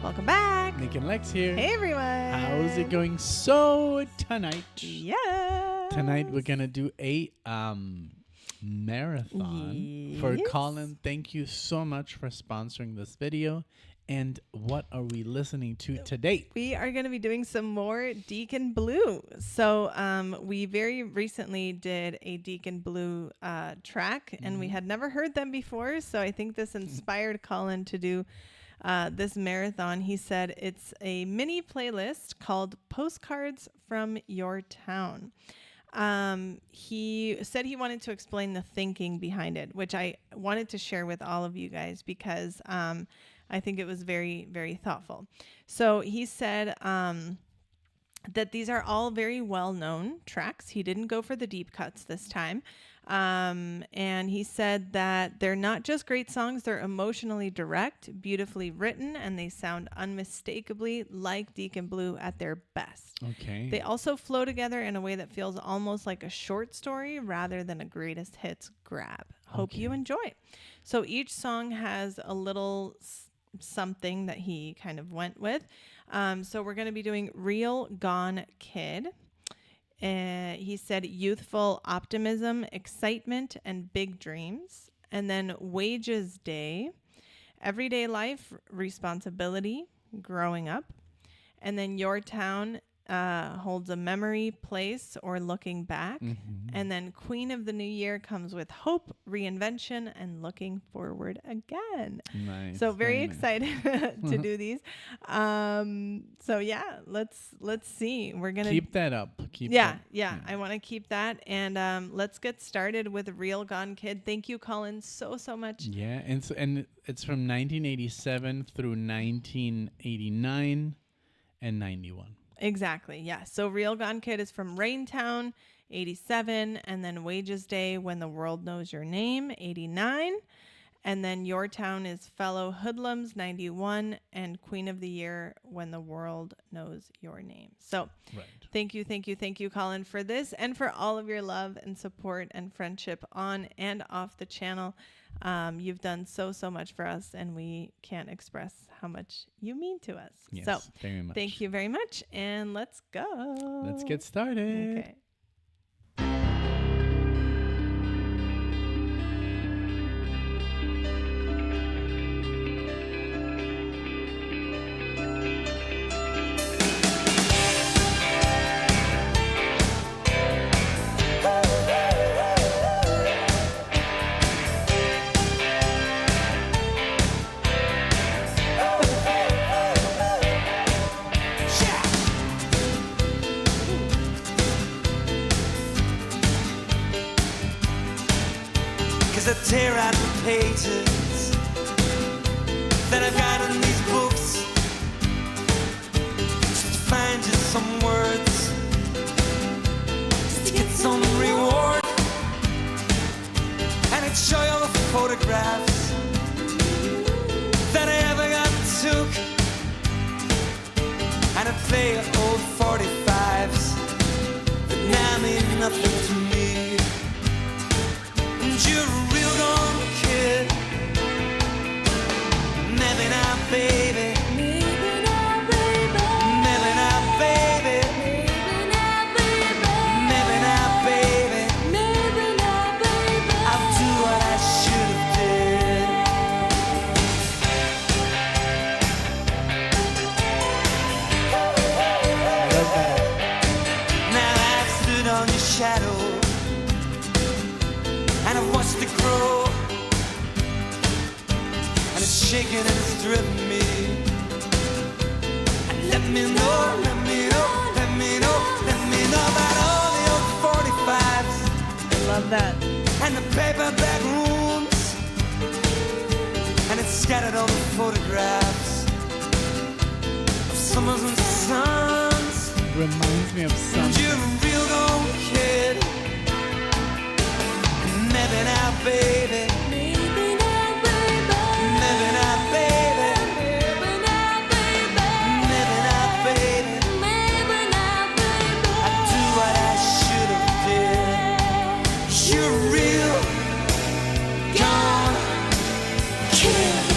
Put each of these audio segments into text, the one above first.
Welcome back. Nick and Lex here. Hey, everyone. How's it going? So tonight, Yes. we're gonna do a marathon for Colin. Thank you so much for sponsoring this video. And what are we listening to today? We are going to be doing some more Deacon Blue. So we very recently did a Deacon Blue track, and we had never heard them before. So I think this inspired Colin to do this marathon. He said it's a mini playlist called Postcards from Your Town. He said he wanted to explain the thinking behind it, which I wanted to share with all of you guys because I think it was very, very thoughtful. So he said that these are all very well-known tracks. He didn't go for the deep cuts this time. And he said that they're not just great songs, they're emotionally direct, beautifully written, and they sound unmistakably like Deacon Blue at their best. Okay. They also flow together in a way that feels almost like a short story rather than a greatest hits grab. Hope you enjoy. So each song has a little something that he kind of went with. So we're going to be doing Real Gone Kid. He said youthful optimism, excitement, and big dreams. And then Wages Day, everyday life, responsibility, growing up. And then Your Town holds a memory, place, or looking back. And then Queen of the New Year comes with hope, reinvention, and looking forward again. Nice. So very excited to do these. So yeah, let's see. We're gonna keep that up. Yeah. I want to keep that, and let's get started with Real Gone Kid. Thank you, Colin, so much. Yeah, and it's from 1987 through 1989 and 91. Exactly. Yeah. So Real Gone Kid is from Raintown, 87, and then Wages Day, When the World Knows Your Name, 89. And then Your Town is Fellow Hoodlums, 91, and Queen of the Year, When the World Knows Your Name. So thank you, Colin, for this and for all of your love and support and friendship on and off the channel. You've done so much for us, and we can't express how much you mean to us. Yes, so very much. Thank you very much, and let's go. Let's get started. Okay. I tear out the pages that I've got in these books just to find just some words, just to get some reward. And I'd show you all the photographs that I ever got took, and I'd play old 45s that now mean nothing to me. And you're a real gone kid. Maybe not, baby. Maybe not, baby. Maybe not, baby. Maybe not, baby. Maybe not, baby. Maybe not, baby. I'll do what I should have did. Now I've stood on your shadow, and I've watched it grow, and it's shaking and it's driven me. And let me know, let me know, let me know, let me know about all the old 45s. I love that. And the paperback rooms, and it's scattered on the photographs of summers and suns. Reminds me of something. You're a real gone kid. Maybe not, baby. Maybe not, baby. Maybe not, baby. Maybe not, baby. Maybe not, baby. Maybe not, baby. I do what I should have did. You're a real gone kid.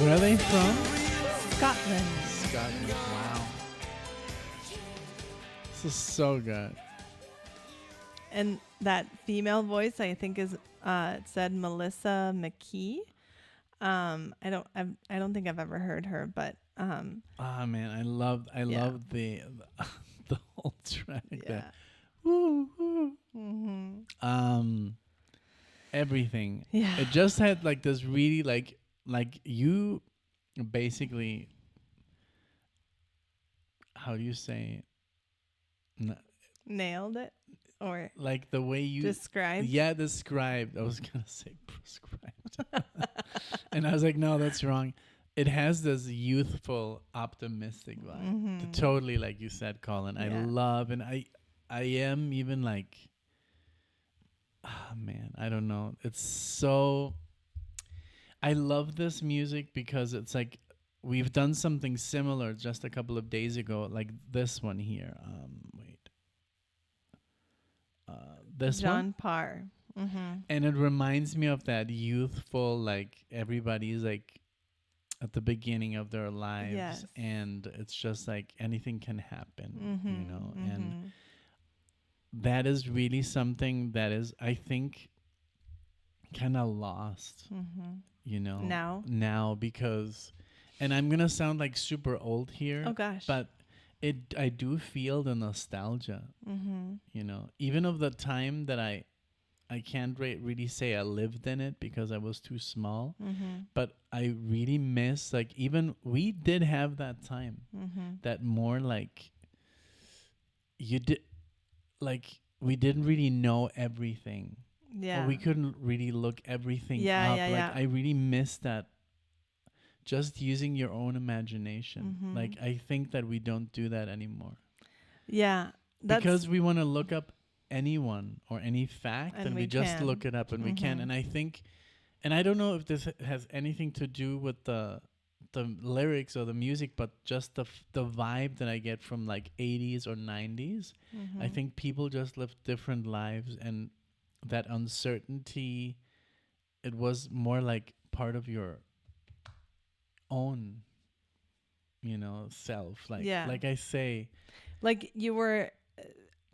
Where are they from? Scotland. Scotland. Wow. This is so good. And that female voice, I think, is it said Melissa McKee. I don't think I've ever heard her, but Ah man, I love the the whole track yeah. there. Woo, woo. Mm-hmm. Everything. Yeah. It just had like this really like you basically, how do you say, Nailed it, or like the way you described. Yeah, described. I was gonna say prescribed, and I was like, no, that's wrong. It has this youthful, optimistic vibe. Totally, like you said, Colin. I love, and I am even like, man, I don't know. It's so. I love this music because it's like we've done something similar just a couple of days ago, like this one here. This one. John Parr. Mm-hmm. And it reminds me of that youthful, like everybody's like at the beginning of their lives, Yes. and it's just like anything can happen, you know. Mm-hmm. And that is really something that is, I think, kind of lost, you know, now because, and I'm gonna sound like super old here. Oh gosh. But I do feel the nostalgia, you know, even of the time that I can't really say I lived in it because I was too small, but I really miss, like, even we did have that time, that more like you did, like we didn't really know everything. Yeah. Or we couldn't really look everything Yeah, up. yeah, like yeah. I really miss that. Just using your own imagination. Like I think that we don't do that anymore. Yeah. Because we want to look up anyone or any fact, and we just can. look it up, and we can. And I think, and I don't know if this has anything to do with the lyrics or the music, but just the vibe that I get from like 80s or 90s. I think people just lived different lives, and that uncertainty, it was more like part of your own, you know, self. Like, like I say, like you were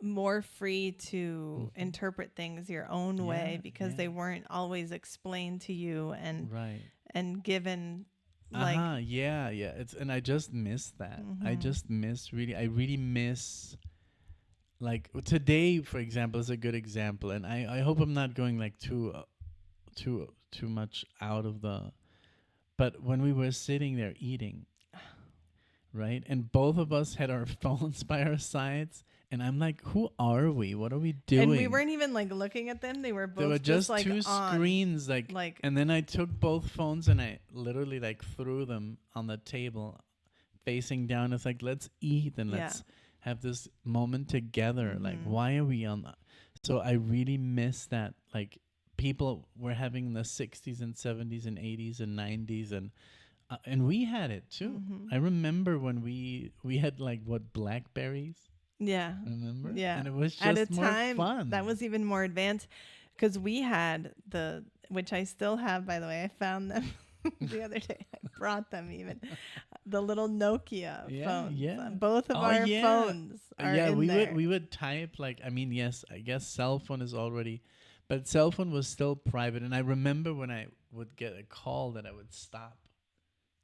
more free to interpret things your own way because they weren't always explained to you and given like yeah. It's, and I just miss that. I just miss I really miss, like today, for example, is a good example, and I hope I'm not going like too much out of the. But when we were sitting there eating, right, and both of us had our phones by our sides, and I'm like, who are we? What are we doing? And we weren't even like looking at them. They were both There were just like two on, screens, like, and then I took both phones and I literally like threw them on the table, facing down. It's like, let's eat and let's have this moment together. Like, why are we on that? So I really miss that, like, people were having in the 60s and 70s and 80s and 90s, and we had it too. I remember when we had like Blackberries. Yeah. Remember? Yeah. And it was just at a more time fun. that was even more advanced because we had which I still have, by the way. I found them the other day. I brought them even. The little Nokia phones. Yeah. Both of our phones are in there. we would type, like, I mean, yes, I guess cell phone is already, but cell phone was still private. And I remember when I would get a call that I would stop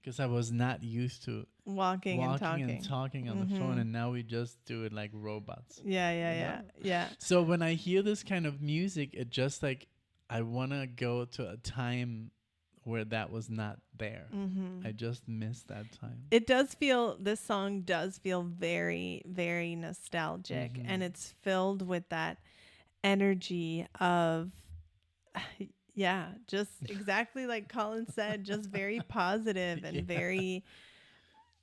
because I was not used to walking and talking on the phone. And now we just do it like robots. Yeah. So when I hear this kind of music, it just like, I want to go to a time where that was not there. I just miss that time. This song does feel very, very nostalgic, and it's filled with that energy of, just exactly like Colin said, just very positive and very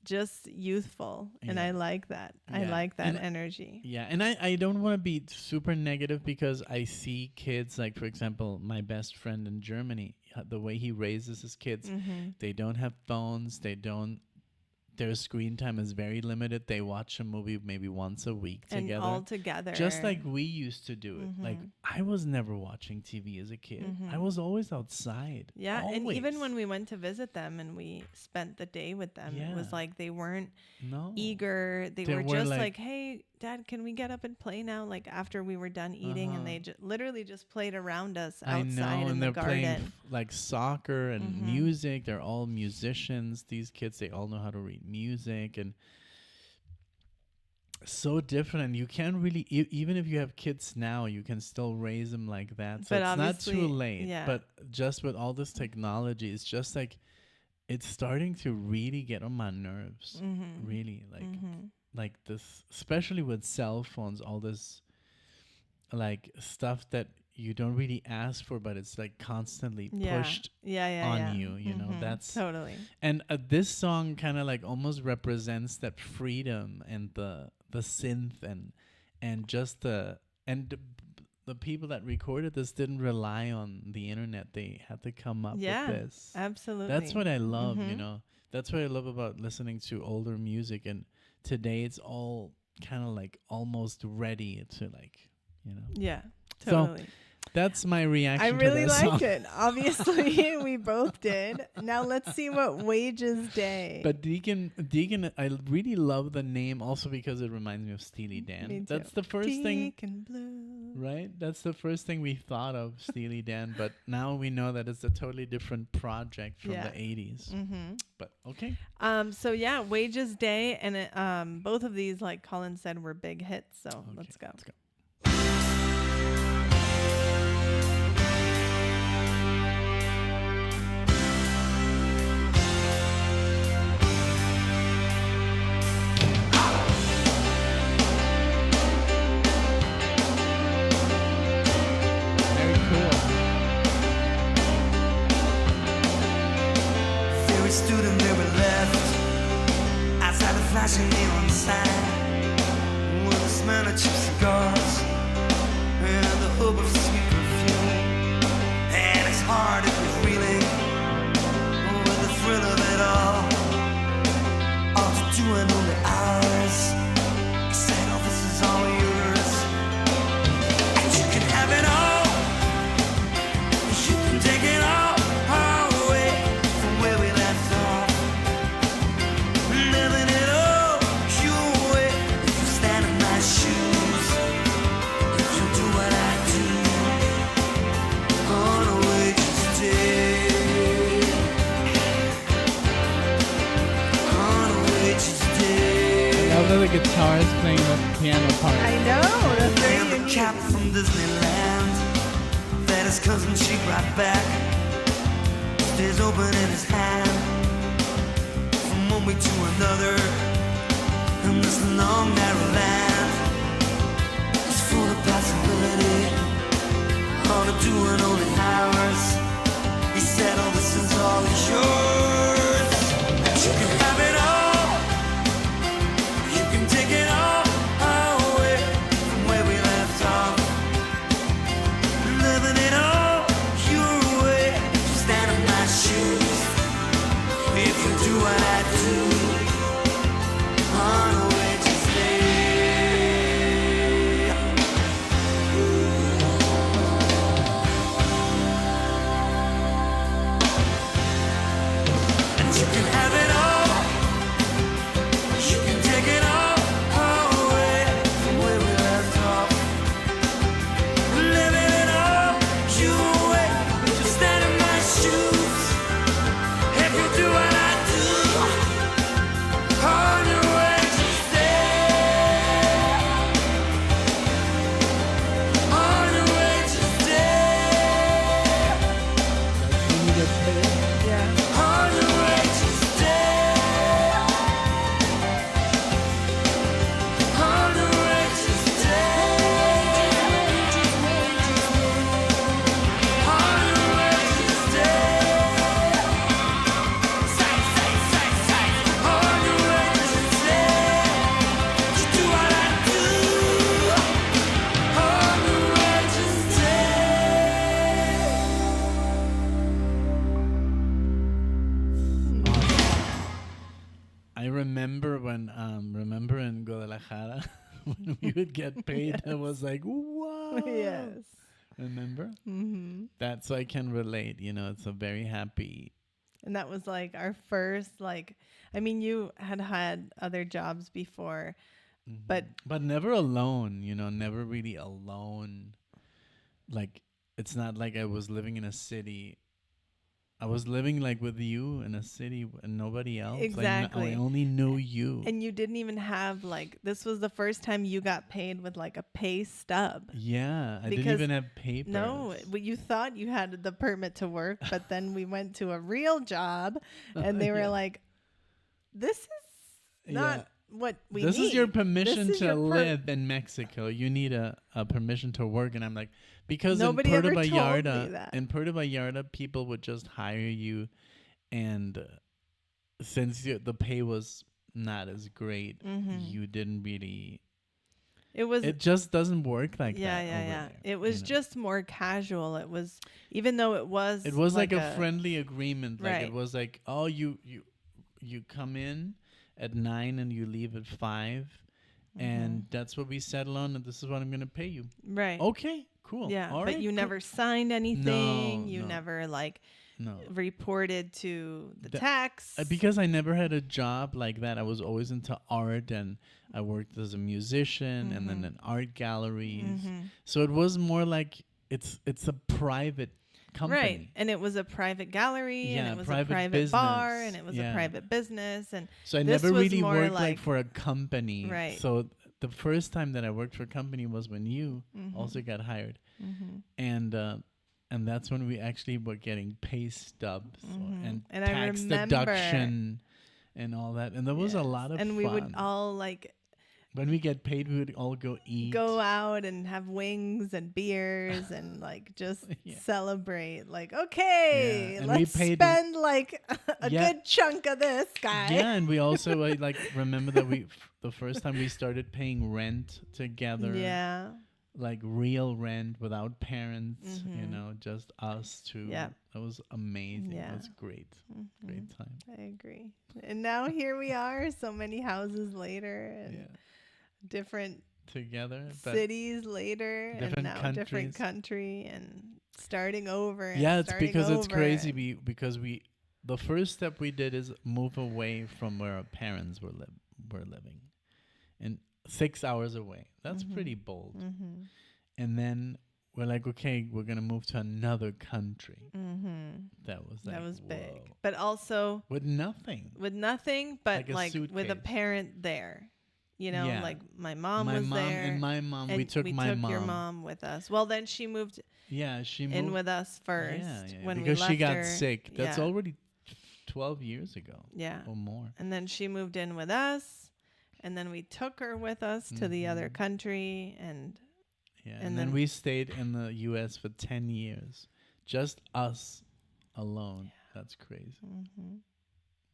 just youthful. And I like that. I like that energy. Yeah. And I don't want to be super negative because I see kids, like, for example, my best friend in Germany, the way he raises his kids, they don't have phones. They don't their screen time is very limited. They watch a movie maybe once a week And together. all together. Just like we used to do it. Like I was never watching TV as a kid. I was always outside. Yeah, always. and even when we went to visit them and we spent the day with them, it was like they weren't eager. They were just like, hey, Dad, can we get up and play now? Like after we were done eating, and they literally just played around us outside in the garden. Playing like soccer and music. They're all musicians. These kids, they all know how to read music, and so different. And you can't really, even if you have kids now, you can still raise them like that. So it's not too late. Yeah. But just with all this technology, it's just like it's starting to really get on my nerves. Really, like this, especially with cell phones, all this like stuff that you don't really ask for, but it's like constantly pushed on you, you know. That's totally. And this song kind of like almost represents that freedom and the synth and just the people that recorded this didn't rely on the internet. They had to come up with this. Absolutely. That's what I love, you know. That's what I love about listening to older music. And today it's all kind of like almost ready to like, you know. Yeah, totally. So that's my reaction. I really to that liked song. it. Obviously, we both did. Now let's see what Wages Day. But Deacon, I really love the name also because it reminds me of Steely Dan. Me too. That's the first thing, Deacon Blue. right? That's the first thing we thought of, Steely Dan. But now we know that it's a totally different project from the 80s. But okay. So yeah, Wages Day, and it, both of these, like Colin said, were big hits. So let's go. Let's go. Stood and they were left outside the flashing neon sign with the smell of cheap cigars and the hope of sweet perfume. And his heart, it was reeling with the thrill of it all to do and only ours. He said, oh, this is all yours, and you can have it all. You can take it all. The guitarist playing the piano part. I know, that's very and the unique. cap from Disneyland that his cousin she brought back stays open in his hand from one week to another. And this long narrow land is full of possibility, all to do and only ours. He said, oh, this is all yours, and you can have it all. Take it all away from where we left off. Living it all your way. So stand in my shoes. If you do what I do on a wages day. And you can have it all. You can take it all. remember when remember in Guadalajara when we would get paid, I was like, wow. Yes. Remember? Mm-hmm. That, so I can relate, you know, it's a very happy. And that was like our first, like, I mean, you had other jobs before, but never alone, you know, never really alone. Like, it's not like I was living in a city. I was living like with you in a city and nobody else. Exactly. I only knew you. and you didn't even have like, this was the first time you got paid with like a pay stub. Yeah, I didn't Because even have papers. No, you thought you had the permit to work, but then we went to a real job and they were Yeah. like, this is not Yeah. what we This need. is your permission This is to your live in Mexico. You need a permission to work. And I'm like, because Nobody in ever Puerto told me Vallarta, that. people would just hire you. And since the pay was not as great, you didn't really. It was. It just doesn't work like Yeah, that. yeah, over yeah. there, It was you know? just more casual. It was, even though it was. It was like a friendly agreement. Like Right. it was like, oh, you come in at 9 and you leave at 5, and that's what we settle on, and this is what I'm gonna pay you. Right. Okay, cool. Yeah, All but right, you cool. never signed anything. No, You no. never like No, reported to the That- tax. because I never had a job like that. I was always into art, and I worked as a musician, and then in art galleries. So it was more like it's a private company. Right. And it was a private gallery, and Yeah, it was private a private bar, business. and it was Yeah. a private business. And So I this never was really more worked like- like for a company. Right. So the first time that I worked for a company was when you also got hired, and that's when we actually were getting pay stubs and And I tax remember- deduction and all that. And there was a lot of and fun. we would all like when we get paid, we would all go eat. go out and have wings and beers and like just celebrate. Like, okay, Yeah, and we let's paid- spend like a Yeah. good chunk of this, guy. Yeah, and we also I like remember that the first time we started paying rent together. Yeah. Like real rent without parents, you know, just us two. Yeah. That was amazing. Yeah. It was great. Great time. I agree. And now here we are, so many houses later and Yeah. different Together. But cities later and different now different countries. country and starting over. And yeah, it's starting because it's over crazy and- because the first step we did is move away from where our parents were living. And 6 hours away. That's pretty bold. And then we're like, okay, we're gonna move to another country. That was like, That was big. whoa. But also With nothing. with nothing, but Like a with a suitcase. parent there. You know, Yeah. like my mom My was mom there. and my mom. and We took my mom. your mom with us. Well, then she moved Yeah, she moved in with us first Yeah, when because we she left got her. sick. That's Yeah. already 12 years ago Yeah. or more. And then she moved in with us, and then we took her with us to the other country, and Yeah, And and then then- we stayed in the U.S. for 10 years, just us alone. That's crazy.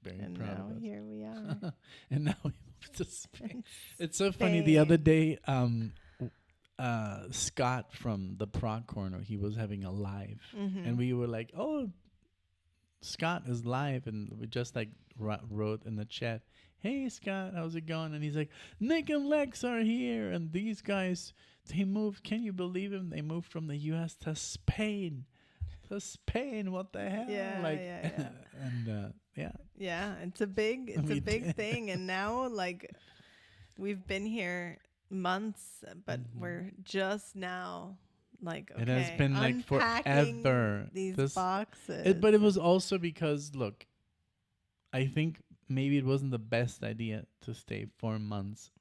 Very and proud now of us. here we are. And now we moved to Spain. It's so funny. The other day, Scott from the Prog Corner, he was having a live, and we were like, "Oh, Scott is live," and we just like wrote in the chat, "Hey Scott, how's it going?" And he's like, "Nick and Lex are here, and these guys, they moved. Can you believe him? They moved from the U.S. to Spain." To Spain, what the hell? Yeah, like, yeah. and yeah, Yeah, it's a big We big did. thing, and now like we've been here months, but we're just now like okay, It has been like unpacking forever. these This- boxes. But it was also because, look, I think maybe it wasn't the best idea to stay 4 months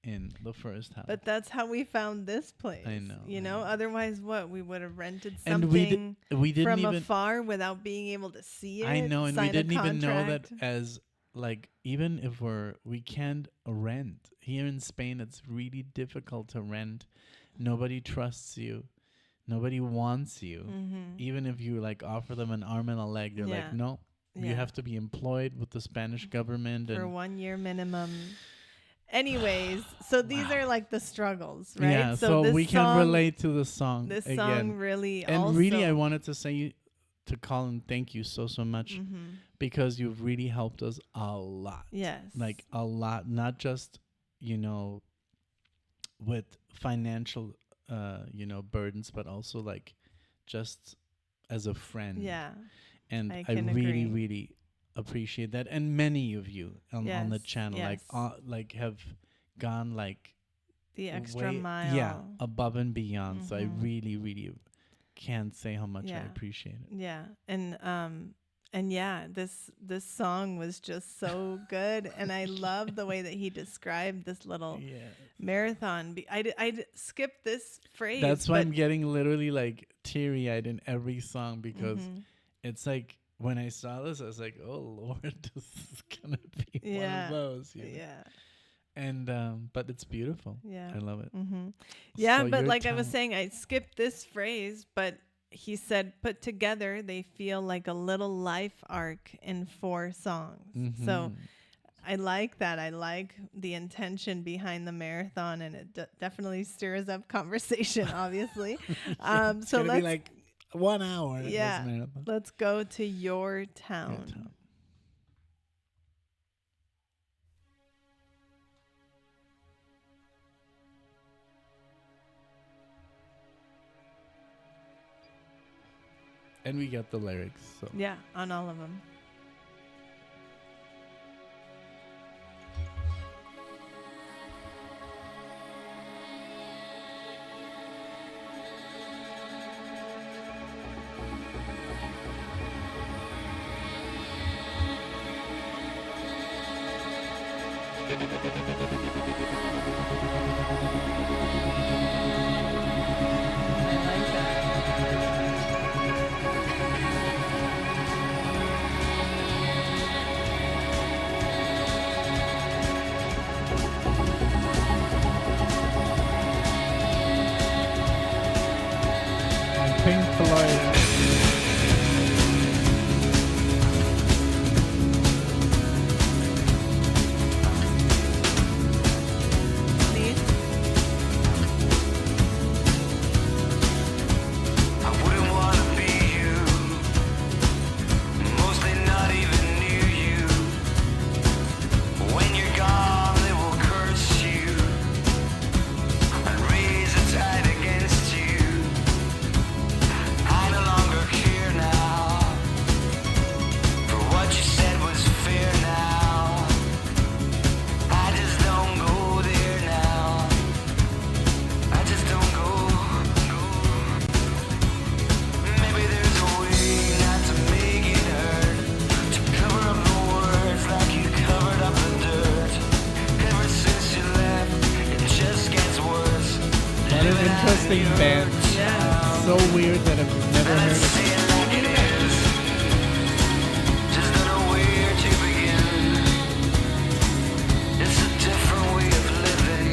in the first house. But that's how we found this place. I know, You I know, know. otherwise what? We would have rented and something we didn't from even. afar without being able to see it. I know, and we sign a didn't even know that contract. as like even if we can't rent here in Spain. It's really difficult to rent. Nobody trusts you. Nobody wants you. Even if you like offer them an arm and a leg, they're Yeah. like, no. You Yeah. have to be employed with the Spanish government For and 1 year minimum. Anyways, so these are like the struggles, right? yeah. So this we can song- relate to the song This again. song really And also really, I wanted to to call and thank you so much Mm-hmm. because you've really helped us a lot. Yes. Like a lot, not just, with financial, burdens, but also like just as a friend. Yeah. And I I can really, agree. really appreciate that. And many of you on the Yes, channel, yes. like have gone like The extra way, mile. yeah, above and beyond. So I Mhm. really, really can't say how much I Yeah. appreciate it. Yeah. And yeah, this song was just so good, and I love the way that he described this little Yeah. marathon. I skipped this phrase. That's why but I'm getting literally like teary eyed in every song because Mhm. it's like when I saw this, I was like, oh Lord, this is gonna be one Yeah. of those. You know? Yeah. And but it's beautiful. Yeah. I love it. Mm-hmm. Yeah, So but your like I was talent- saying, I skipped this phrase, but he said, put together, they feel like a little life arc in 4 songs. So Mhm. I like that. I like the intention behind the marathon, and it definitely stirs up conversation, obviously. It's So gonna be let's, like 1 hour. This yeah, marathon. let's go to Your Your Town. town. And we got the lyrics. So Yeah, on all of them. I like that. Pink Floyd. Please. I wouldn't wanna be you, mostly not even near you. When you're gone, they will curse you and raise a tide against you. I no longer care now, for what you said was fair now. I just don't go there now. I just don't go. Maybe there's a way not to make it hurt, to cover up the words like you covered up the dirt. Ever since you left, it just gets worse. What an interesting band. Yeah. So weird that I've never And heard let's of say it. it like it is. Just don't know where to begin. It's a different way of living.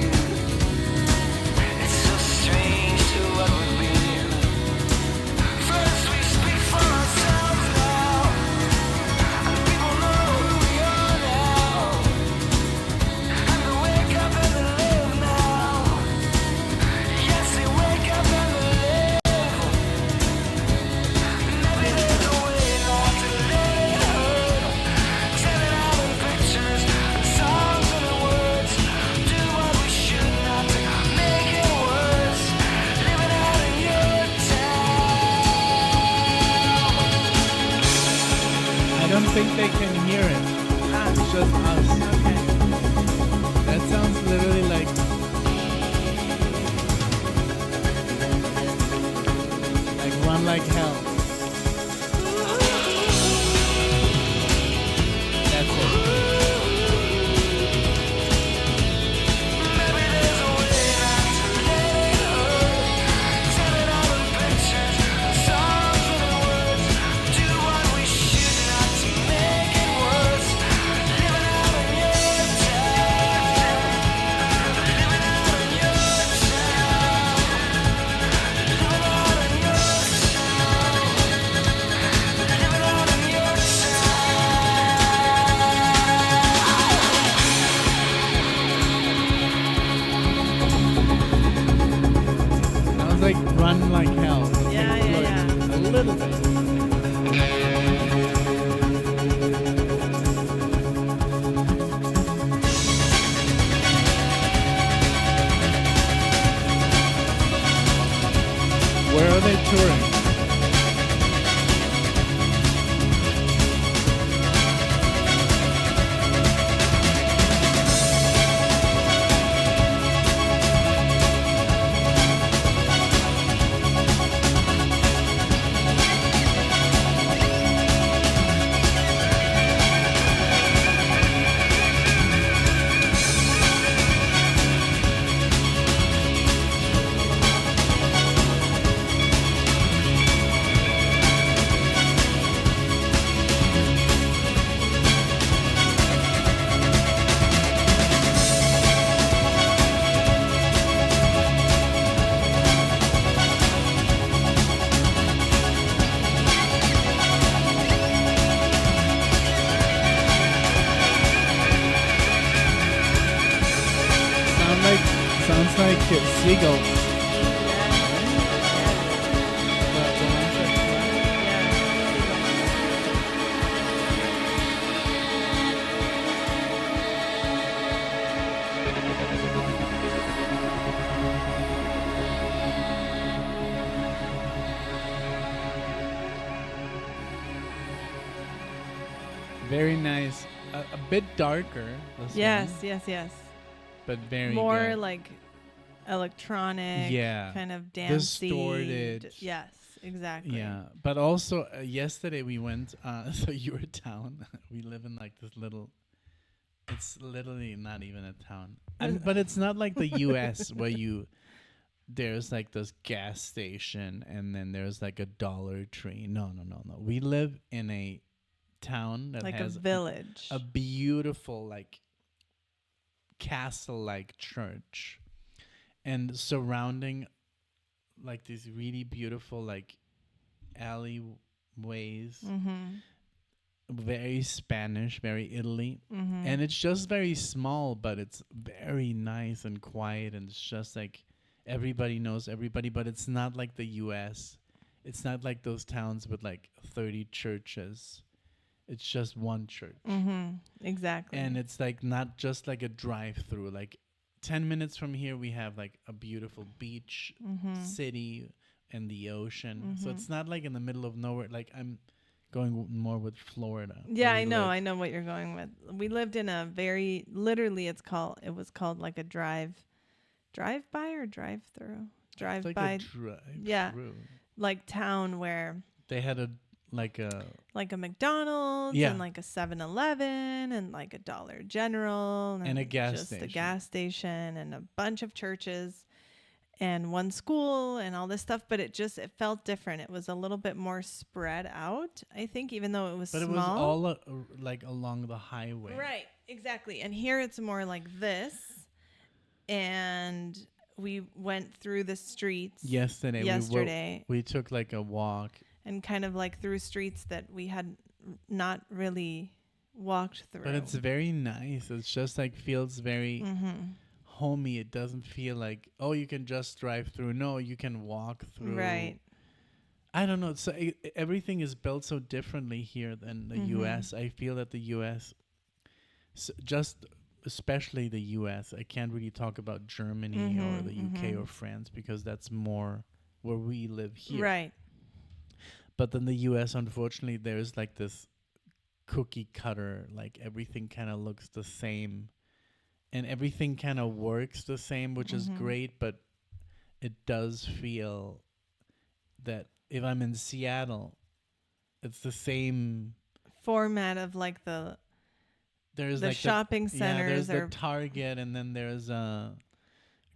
It's so strange to what we've been. First we speak for ourselves now, and people know who we are now. And they wake up and they live now. Yes, they wake up and they live. Maybe there's a way not to let it hurt. Tell it out in pictures, songs and words. Do what we should not to make it worse. Living out in your town. I don't think they can hear it. It's just us. Okay. That sounds literally like Run Like Hell. That's it. Maybe there's a way not to let it hurt. Tell it out in pictures, songs and words. Do what we should not to make it worse. Living out in your town. Living out in your town. Living out in your town. Here, seagulls. Yeah. The ones that fly. Very nice. A bit darker. This Yes, one, yes, yes. but very More good. like electronic, Yeah. kind of dancey. Distorted. Yes, exactly. Yeah, but also yesterday we went. So your town. We live in like this little. It's literally not even a town, but it's not like the U.S. where there's like this gas station and then there's like a Dollar Tree. No. We live in a town that Like has a village. a beautiful like castle-like church, and surrounding like these really beautiful like alleyways, very Spanish, very Italy, and it's just very small, but it's very nice and quiet, and it's just like everybody knows everybody, but it's not like the US. It's not like those towns with like 30 churches. It's just one church. Exactly. And it's like not just like a drive-through. Like 10 minutes from here, we have like a beautiful beach, city, and the ocean. So it's not like in the middle of nowhere. Like I'm going more with Florida. Yeah, where I we know. live. I know what you're going with. We lived in a very, literally, it was called like a drive-by or drive-through? It's like Drive-by, a drive yeah. through. like town where They had a like a McDonald's Yeah. and like a 7-Eleven and like a Dollar General And a gas just a station. gas station and a bunch of churches and one school and all this stuff, but it felt different. It was a little bit more spread out, I think, even though it was but small. it was all like along the highway. Right, exactly. And here it's more like this. And we went through the streets Yesterday. We took like a walk. and kind of like through streets that we had not really walked through. But it's very nice. It's just like feels very homey. It doesn't feel like, oh, you can just drive through. No, you can walk through. Right. I don't know. So everything is built so differently here than the U.S. I feel that the U.S. Especially the U.S. I can't really talk about Germany or the U.K. or France because that's more where we live here. Right. But then the U.S., unfortunately, there's like this cookie cutter, like everything kind of looks the same and everything kind of works the same, which is great, but it does feel that if I'm in Seattle, it's the same Format of like the there's the like shopping centers there's are the Target, and then there's a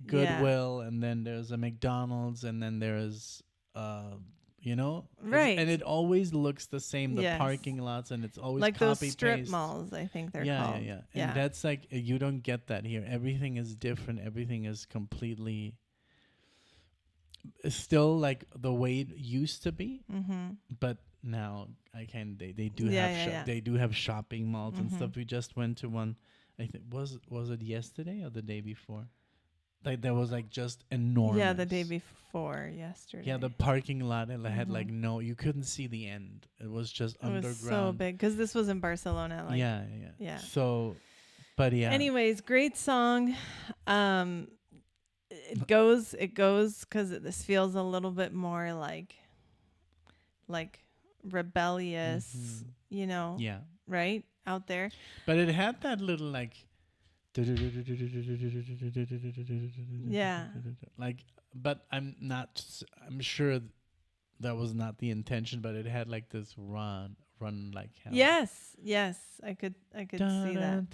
Goodwill, and then there's a McDonald's, and then there's Right. and it always looks the same, the Yes. parking lots, and it's always like those copy strip paste. malls, I think they're Yeah, called. yeah. And that's like you don't get that here. Everything is different. Everything is completely still like the way it used to be, but now they do have they do have shopping malls and stuff. We just went to one. I think was it yesterday or the day before? Like there was like just enormous. Yeah, the day before yesterday. Yeah, the parking lot had like you couldn't see the end. It was just it underground. was so big because this was in Barcelona. Like, yeah. So, but yeah. Anyways, great song. It goes because this feels a little bit more like rebellious, Yeah. right out there. But it had that little like Yeah. like, but I'm sure that was not the intention, but it had like this run like hell. Yes, I could see that.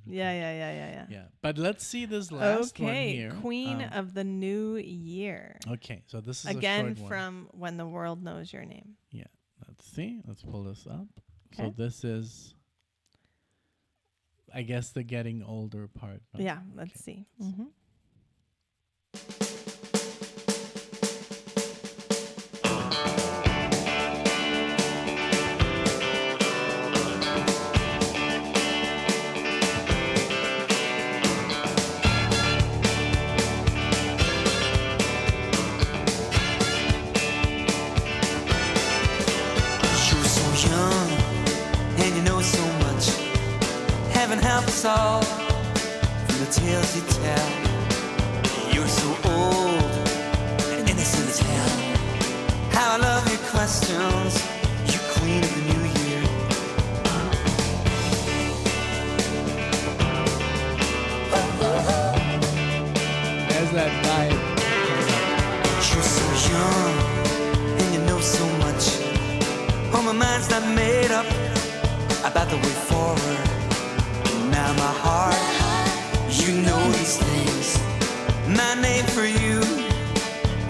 Yeah. Yeah. But let's see this last one Okay, here. Queen of the New Year. Okay, so this is Again a short one. from When the World Knows Your Name. Yeah. Let's see. Let's pull this up. Okay. So this is, I guess, the getting older part. No? Yeah, let's see. us all from the tales you tell. You're so old and innocent as hell. How I love your questions, you queen of the new year. There's that vibe. You're so young and you know so much. Oh, my mind's not made up about the way forward. Now my heart, you know these things. My name for you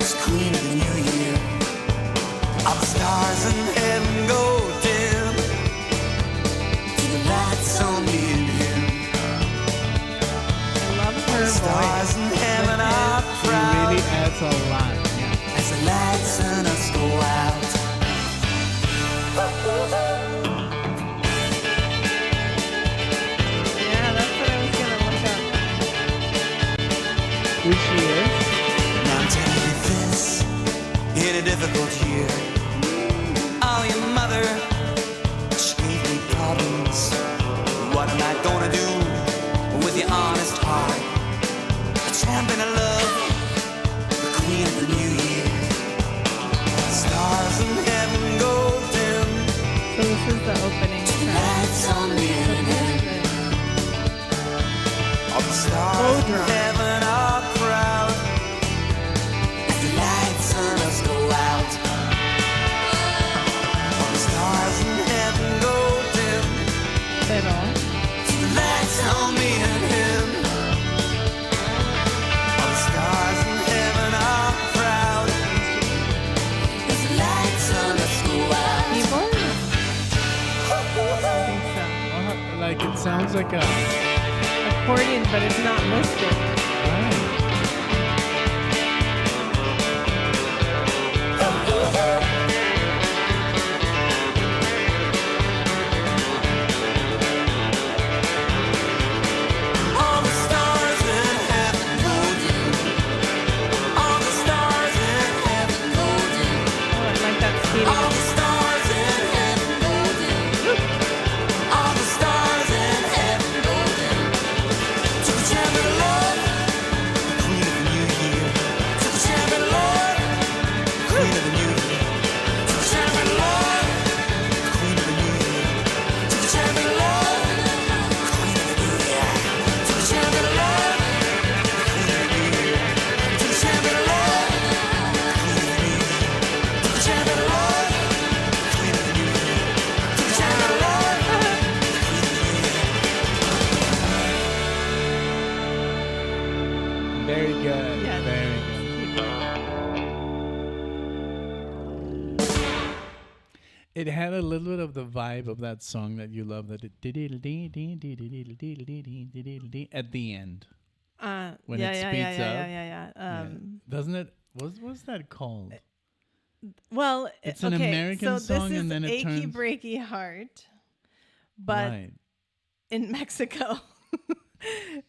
is Queen of the New Year. All the stars in heaven go dim to the lights on me and him. I love her Stars voice. in heaven are It proud really adds a lot. Yeah. as the lights in us go out. Yeah, that's what I was gonna look up. Which she is? Now I'm telling you this in a difficult year. Oh, your mother, she gave me problems. What am I gonna do with your honest heart? A champion of love, the queen of the new year. Stars in heaven go dim, So this is the opening track. lights on me and him. All the stars in drum. heaven are proud as the lights on us go out. All the stars in heaven go dim, Fiddle. the lights on me and him. All the stars in heaven are proud as the lights on us go out. Keyboard? I think so. Like it sounds like a. Accordion, but it's not listed. Right. All the stars in heaven go dim. All the stars in heaven go dim. Oh, I like that speed. All the stars in heaven go dim. All the stars in heaven go dim. To the champion of love, the queen of the new year. To the champion of love, the queen of the new year. To the champion of love, the queen of the new year. To the champion of love, the queen of the new year. To the champion of love, the queen of the new year. To the champion of love, the queen of the new year. To the champion of love, the queen of the new year. To the champion of love, the queen of the new year. Very good. Yeah. Very good. It had a little bit of the vibe of that song that you love, that it at the end. When yeah, it yeah, speeds yeah, yeah, up. yeah, yeah, yeah. Yeah. Doesn't it? What's that called? Well, It's an okay, American so song this is and then it Achy turns- Breaky Heart, but Right. in Mexico,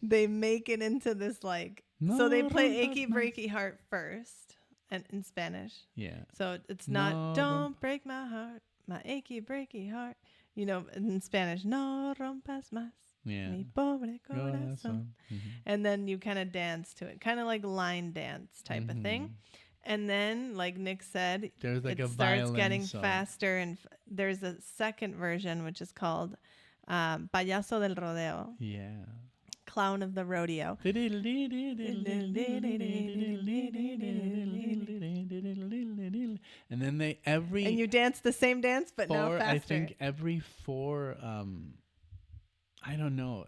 they make it into this like. So they No play rompas Achy más. Breaky Heart first, and in Spanish. Yeah. So it's not No "Don't break my heart, my achy breaky heart." You know, in Spanish, "No rompas más Yeah. mi pobre corazón." Corazón. Mhm. And then you kind of dance to it, kind of like line dance type of thing. And then, like Nick said, There's like it a starts violin getting song. faster, and there's a second version which is called "Payaso del Rodeo," Yeah. clown of the rodeo. And then they every And you dance the same dance, but now four, faster. I think every four, I don't know,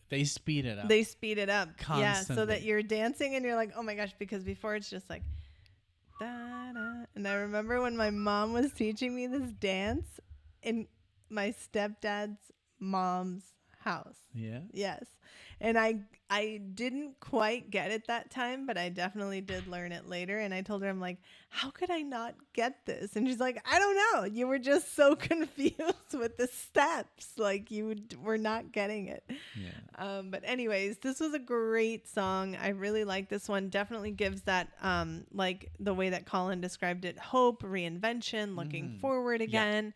they speed it up. They speed it up. Yeah, so that Constantly. you're dancing and you're like, oh my gosh, because before it's just like, da, da. And I remember when my mom was teaching me this dance in my stepdad's mom's house. Yeah. Yes. And I didn't quite get it that time, but I definitely did learn it later. And I told her, I'm like, how could I not get this? And she's like, I don't know. You were just so confused with the steps. Like were not getting it. Yeah. But anyways, this was a great song. I really like this one. Definitely gives that, like the way that Colin described it, hope, reinvention, looking forward again,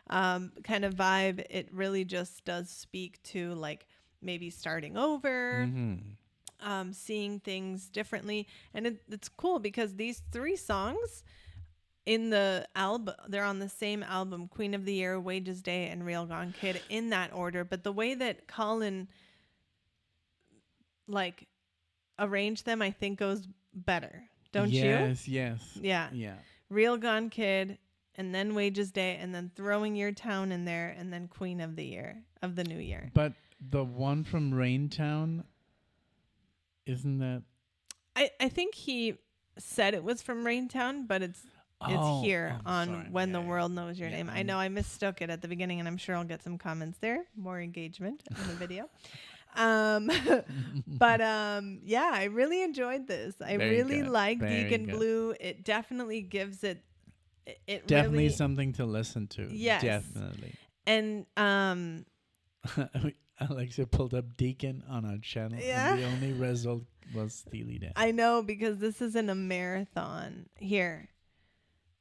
kind of vibe. It really just does speak to like maybe starting over, Mm-hmm. seeing things differently. And it's cool because these 3 songs in the album, they're on the same album, Queen of the Year, Wages Day, and Real Gone Kid, in that order. But the way that Colin like arranged them, I think goes better. Don't you? Yes, yes. Yeah. Yeah. Real Gone Kid, and then Wages Day, and then throwing Your Town in there, and then Queen of the Year, of the New Year. But the one from Raintown, isn't that? I think he said it was from Raintown, but it's here I'm on sorry. When Yeah, the yeah. World Knows Your Yeah, Name. I know I mistook it at the beginning, and I'm sure I'll get some comments there, more engagement in the video. But yeah, I really enjoyed this. I Very really good. like Very Deacon good. Blue. It definitely gives it Definitely really, something to listen to. Yes. Definitely. and Alexia pulled up Deacon on our channel, Yeah. and the only result was Steely Dan. I know, because this isn't a marathon here.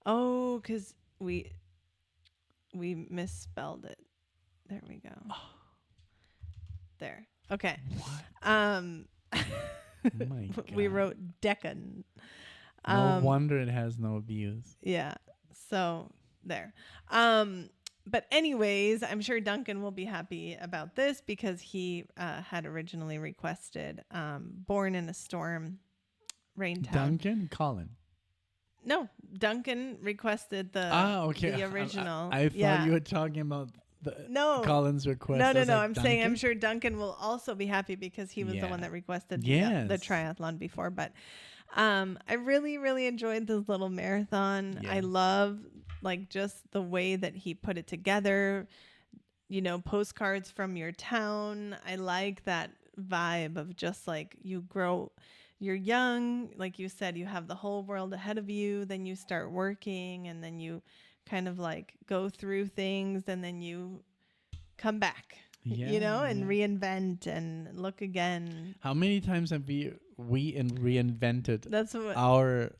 Oh, because we misspelled it. There we go. There. Okay. What? Oh my We God. wrote Deccan. No wonder it has no views. Yeah. So there. But anyways, I'm sure Duncan will be happy about this because he had originally requested Born in a Storm, Raintown. Duncan? Colin. No, Duncan requested the Okay. the original. I thought Yeah. you were talking about the No. Colin's request. I No. was like, I'm saying I'm Duncan? sure Duncan will also be happy because he was the Yeah. one that requested the Yes. triathlon before. But I really, really enjoyed this little marathon. I Yes. love like just the way that he put it together. You know, postcards from your town. I like that vibe of just like you're young, like you said, you have the whole world ahead of you, then you start working, and then you kind of like go through things, and then you come back, you know, and Yeah. reinvent and look again. How many times have we reinvented That's what. our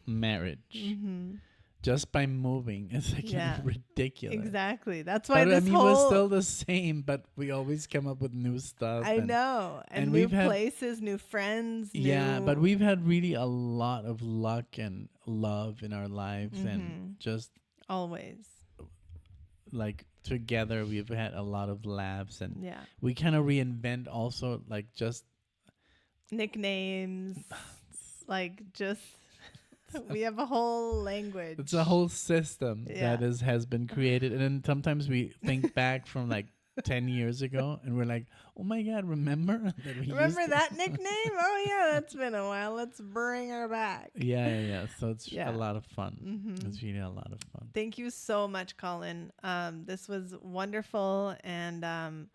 marriage Mhm. just by moving? It's like Yeah. ridiculous. Exactly. That's why But I this mean, whole. we're still the same, but we always come up with new stuff. I and- know, and and new we've had- places, new friends. Yeah, new- but we've had really a lot of luck and love in our lives, Mhm. and just always. like together we've had a lot of laughs, and Yeah. we kind of reinvent also, like just Nicknames, like just. We have a whole language. it's a whole system Yeah. that has been created, and then sometimes we think back from like 10 years ago, and we're like, oh my God, remember that we Remember used to-" that nickname? Oh yeah, that's been a while. Let's bring her back. Yeah. So it's Yeah. a lot of fun. Mhm. It's really a lot of fun. Thank you so much, Colin. This was wonderful, and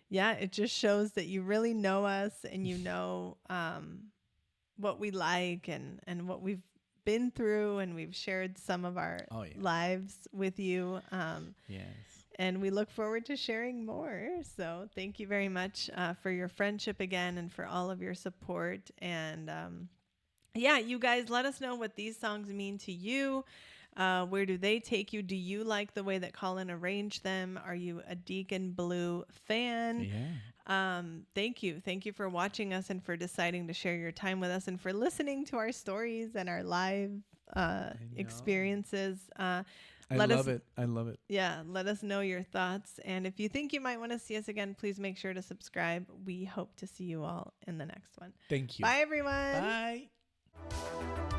yeah, it just shows that you really know us, and you know what we like, and what we've been through, and we've shared some of our Oh, yeah. lives with you. Yes. And we look forward to sharing more. So thank you very much for your friendship again, and for all of your support. And yeah, you guys, let us know what these songs mean to you. Where do they take you? Do you like the way that Colin arranged them? Are you a Deacon Blue fan? Yeah. Thank you. Thank you for watching us, and for deciding to share your time with us, and for listening to our stories and our live experiences. I Let love us- it. I love it. Yeah, let us know your thoughts. And if you think you might want to see us again, please make sure to subscribe. We hope to see you all in the next one. Thank you. Bye, everyone. Bye.